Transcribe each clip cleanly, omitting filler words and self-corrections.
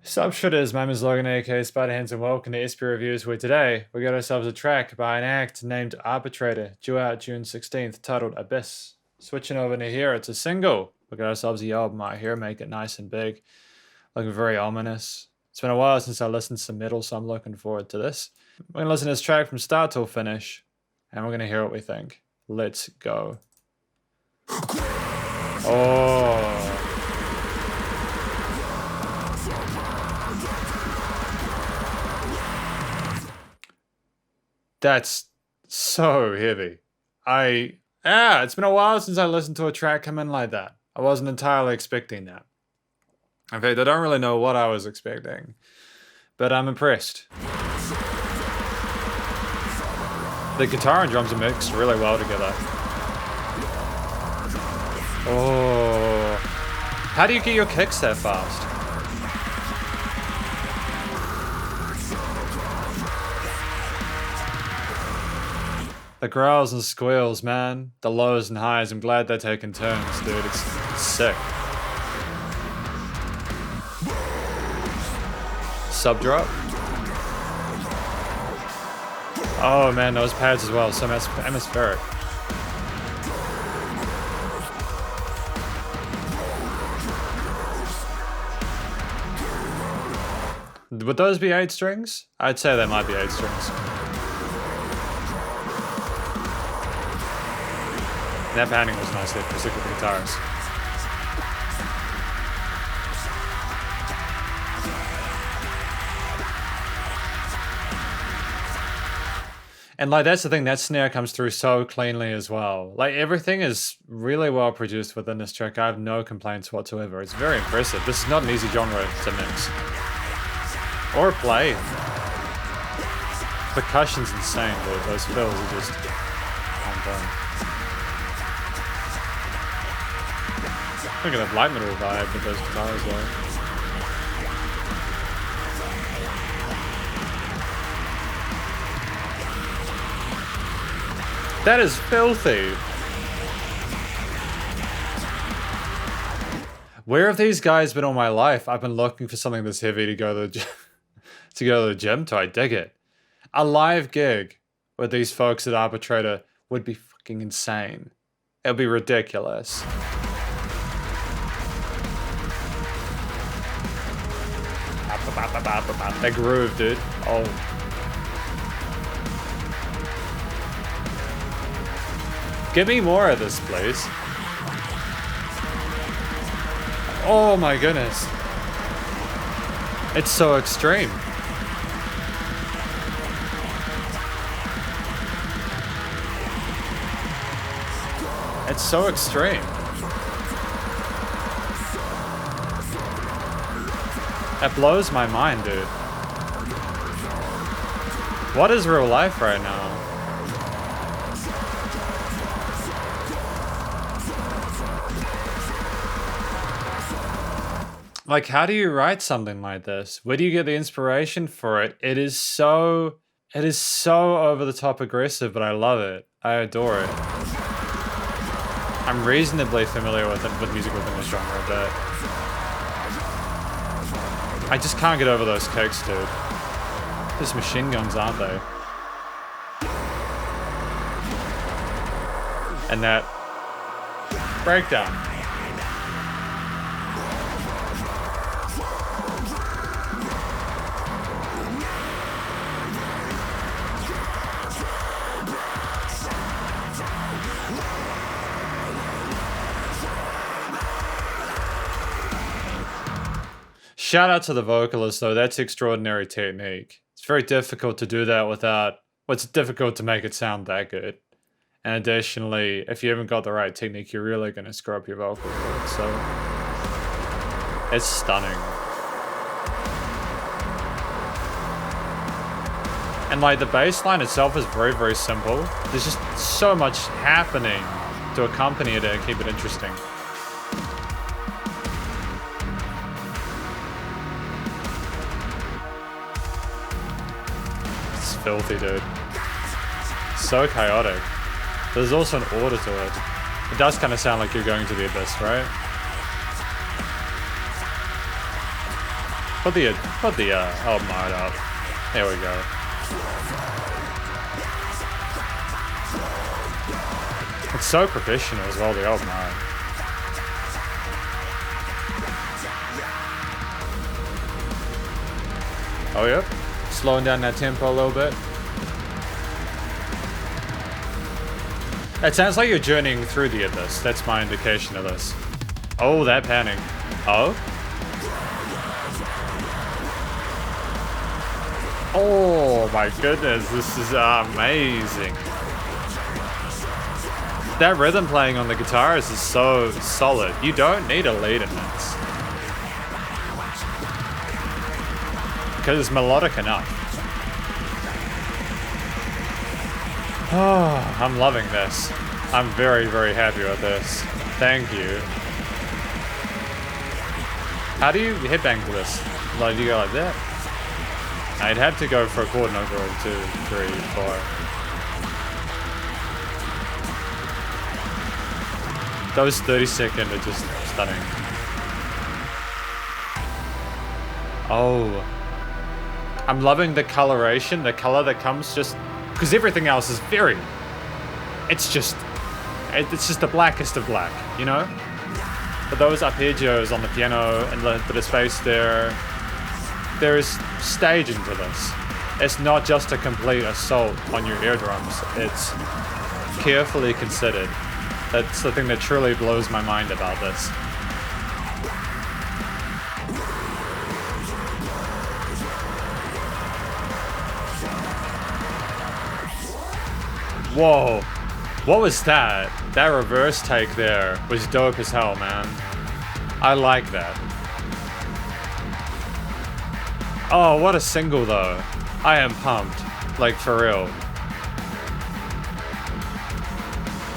Sup shooters, my name is Logan aka Spider Hands and welcome to SP Reviews, where today we got ourselves a track by an act named Arbitrator, due out June 16th, titled Abyss. Switching over to here, it's a single. We got ourselves the album out here, make it nice and big, looking very ominous. It's been a while since I listened to some metal, so I'm looking forward to this. We're gonna listen to this track from start till finish, and we're gonna hear what we think. Let's go. Oh. That's so heavy. It's been a while since I listened to a track come in like that. I wasn't entirely expecting that. In fact, I don't really know what I was expecting, but I'm impressed. The guitar and drums are mixed really well together. Oh, how do you get your kicks that fast? The growls and squeals, man. The lows and highs. I'm glad they're taking turns, dude. It's sick. Sub drop. Oh man, those pads as well. So atmospheric. Would those be 8 strings? I'd say they might be 8 strings. That panning was nice there, particularly the guitars. And like, that's the thing, that snare comes through so cleanly as well. Like, everything is really well produced within this track. I have no complaints whatsoever. It's very impressive. This is not an easy genre to mix. Or play. Percussion's insane, dude. Those fills are just on point. Look at that light metal vibe with those guitars though. That is filthy. Where have these guys been all my life? I've been looking for something this heavy to go to the gym to. I dig it. A live gig with these folks at Arbitrator would be fucking insane. It would be ridiculous. That groove, dude. Oh. Give me more of this, please. Oh my goodness. It's so extreme. It's so extreme. That blows my mind, dude. What is real life right now? Like, how do you write something like this? Where do you get the inspiration for it? It is so over the top aggressive, but I love it. I adore it. I'm reasonably familiar with music within this genre, but I just can't get over those kicks, dude. Just machine guns, aren't they? And that breakdown. Shout out to the vocalist though, that's extraordinary technique. It's very difficult to do that without, well, it's difficult to make it sound that good. And additionally, if you haven't got the right technique, you're really going to screw up your vocal cords, so it's stunning. And like, the bass line itself is very, very simple. There's just so much happening to accompany it and keep it interesting. Filthy, dude. So chaotic. There's also an order to it. It does kind of sound like you're going to the abyss, right? Put the album art up. There we go. It's so professional as well, the album art. Oh yep, slowing down that tempo a little bit. It sounds like you're journeying through the abyss. That's my indication of this. Oh, that panning. Oh? Oh my goodness, this is amazing. That rhythm playing on the guitars is so solid. You don't need a lead in this. Because it's melodic enough. Oh, I'm loving this. I'm very, very happy with this. Thank you. How do you headbang to this? Like, do you go like that? I'd have to go for a chord note roll 2, 3, 4. Those 30-second are just stunning. Oh. I'm loving the coloration, the color that comes just... Because everything else is very... It's just the blackest of black, you know? But those arpeggios on the piano and the bit of space there is staging to this. It's not just a complete assault on your eardrums. It's carefully considered. That's the thing that truly blows my mind about this. Whoa. What was that? That reverse take there was dope as hell, man. I like that. Oh, what a single though. I am pumped. Like, for real.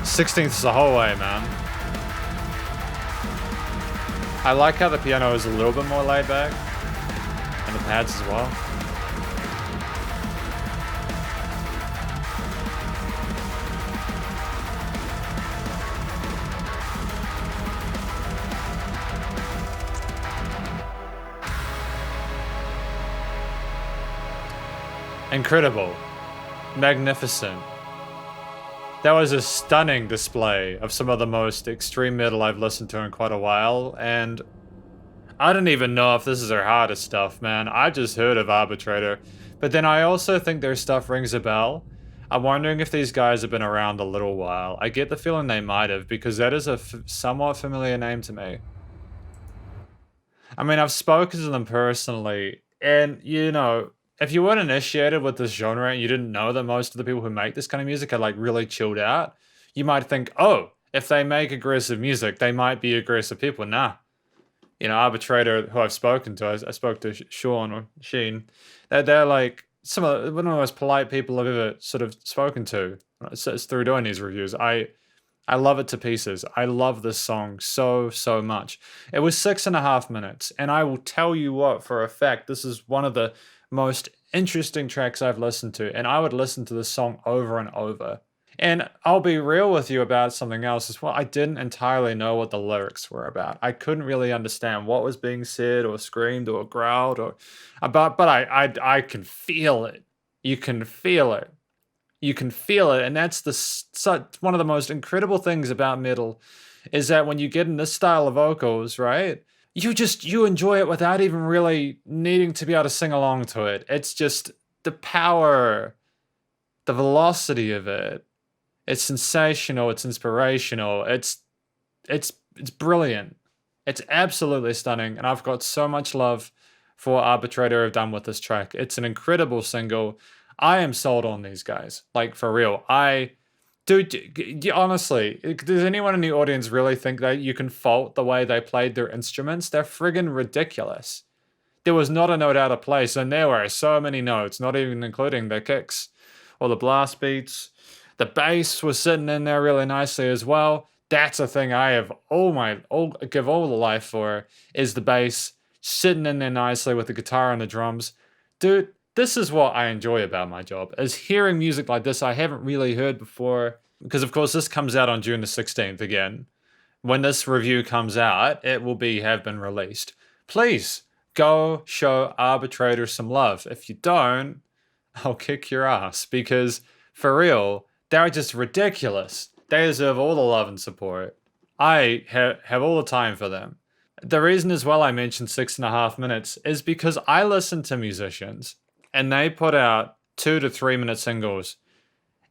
16ths the whole way, man. I like how the piano is a little bit more laid back. And the pads as well. Incredible. Magnificent. That was a stunning display of some of the most extreme metal I've listened to in quite a while, and I don't even know if this is their hardest stuff, man. I just heard of Arbitrator, but then I also think their stuff rings a bell. I'm wondering if these guys have been around a little while. I get the feeling they might have, because that is a somewhat familiar name to me. I mean, I've spoken to them personally, and, you know, if you weren't initiated with this genre and you didn't know that most of the people who make this kind of music are like really chilled out, you might think, oh, if they make aggressive music, they might be aggressive people. Nah. You know, Arbitrator, who I've spoken to, I spoke to Sean or Sheen, they're like one of the most polite people I've ever sort of spoken to. It's through doing these reviews. I love it to pieces. I love this song so, so much. It was 6.5 minutes, and I will tell you what, for a fact, this is one of the most interesting tracks I've listened to, and I would listen to this song over and over. And I'll be real with you about something else as well. I didn't entirely know what the lyrics were about. I couldn't really understand what was being said or screamed or growled or about, but I can feel it. You can feel it. You can feel it, and that's one of the most incredible things about metal, is that when you get in this style of vocals, right? You enjoy it without even really needing to be able to sing along to it. It's just the power, the velocity of it. It's sensational, it's inspirational, it's brilliant. It's absolutely stunning, and I've got so much love for what Arbitrator have done with this track. It's an incredible single. I am sold on these guys. Like, for real. Honestly, does anyone in the audience really think that you can fault the way they played their instruments? They're friggin' ridiculous. There was not a note out of place, and there were so many notes, not even including the kicks or the blast beats. The bass was sitting in there really nicely as well. That's a thing I have give all the life for, is the bass sitting in there nicely with the guitar and the drums. Dude, this is what I enjoy about my job, is hearing music like this I haven't really heard before. Because, of course, this comes out on June the 16th again. When this review comes out, it will have been released. Please Go show Arbitrator some love. If you don't, I'll kick your ass, because for real, they're just ridiculous. They deserve all the love and support. I have all the time for them. The reason as well I mentioned 6.5 minutes is because I listen to musicians and they put out 2 to 3 minute singles.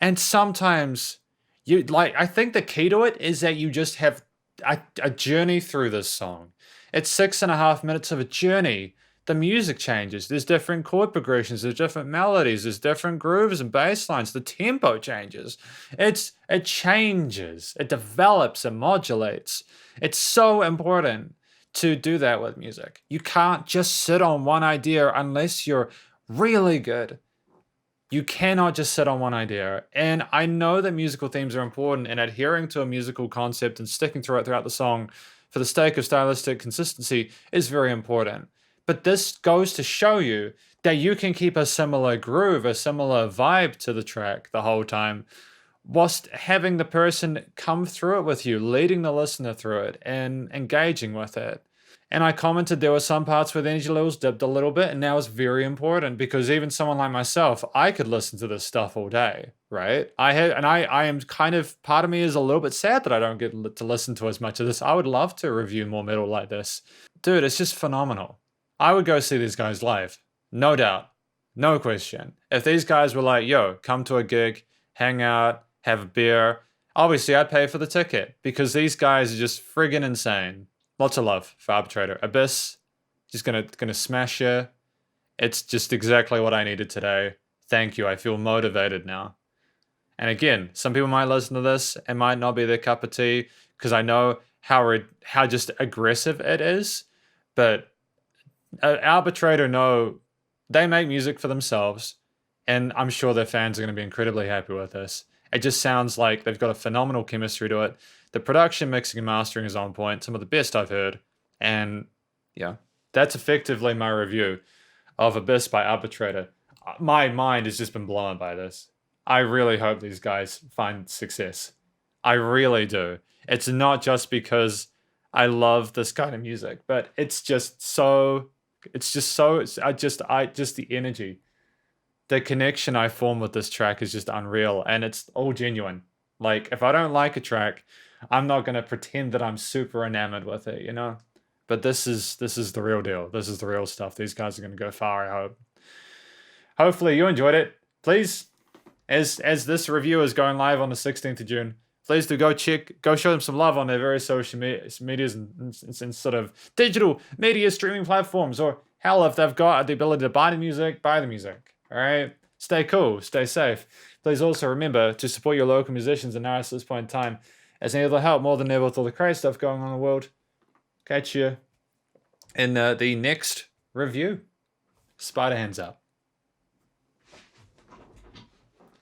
And sometimes you like, I think the key to it is that you just have a journey through this song. It's 6.5 minutes of a journey. The music changes. There's different chord progressions. There's different melodies. There's different grooves and bass lines. The tempo changes. It changes. It develops and modulates. It's so important to do that with music. You can't just sit on one idea unless you're really good. You cannot just sit on one idea. And I know that musical themes are important, and adhering to a musical concept and sticking through it throughout the song for the sake of stylistic consistency is very important. But this goes to show you that you can keep a similar groove, a similar vibe to the track the whole time, whilst having the person come through it with you, leading the listener through it and engaging with it. And I commented there were some parts where the energy levels dipped a little bit, and that was very important because even someone like myself, I could listen to this stuff all day, right? I am kind of, part of me is a little bit sad that I don't get to listen to as much of this. I would love to review more metal like this. Dude, it's just phenomenal. I would go see these guys live, no doubt, no question. If these guys were like, yo, come to a gig, hang out, have a beer, obviously I'd pay for the ticket because these guys are just friggin' insane. Lots of love for Arbitrator. Abyss, just gonna smash you. It's just exactly what I needed today. Thank you. I feel motivated now. And again, some people might listen to this and might not be their cup of tea because I know how just aggressive it is. But Arbitrator know they make music for themselves, and I'm sure their fans are going to be incredibly happy with this. It just sounds like they've got a phenomenal chemistry to it. The production, mixing, and mastering is on point. Some of the best I've heard. And yeah, that's effectively my review of Abyss by Arbitrator. My mind has just been blown by this. I really hope these guys find success. I really do. It's not just because I love this kind of music, but it's just so, the energy. The connection I form with this track is just unreal, and it's all genuine. Like, if I don't like a track, I'm not going to pretend that I'm super enamored with it, you know? But this is the real deal. This is the real stuff. These guys are going to go far, I hope. Hopefully you enjoyed it. Please, as this review is going live on the 16th of June, please do go show them some love on their various social medias and sort of digital media streaming platforms, or hell, if they've got the ability to buy the music, all right? Stay cool, stay safe. Please also remember to support your local musicians and artists at this point in time, as they need the help more than ever with all the crazy stuff going on in the world. Catch you in the next review. Spider hands up.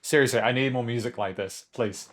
Seriously, I need more music like this, please.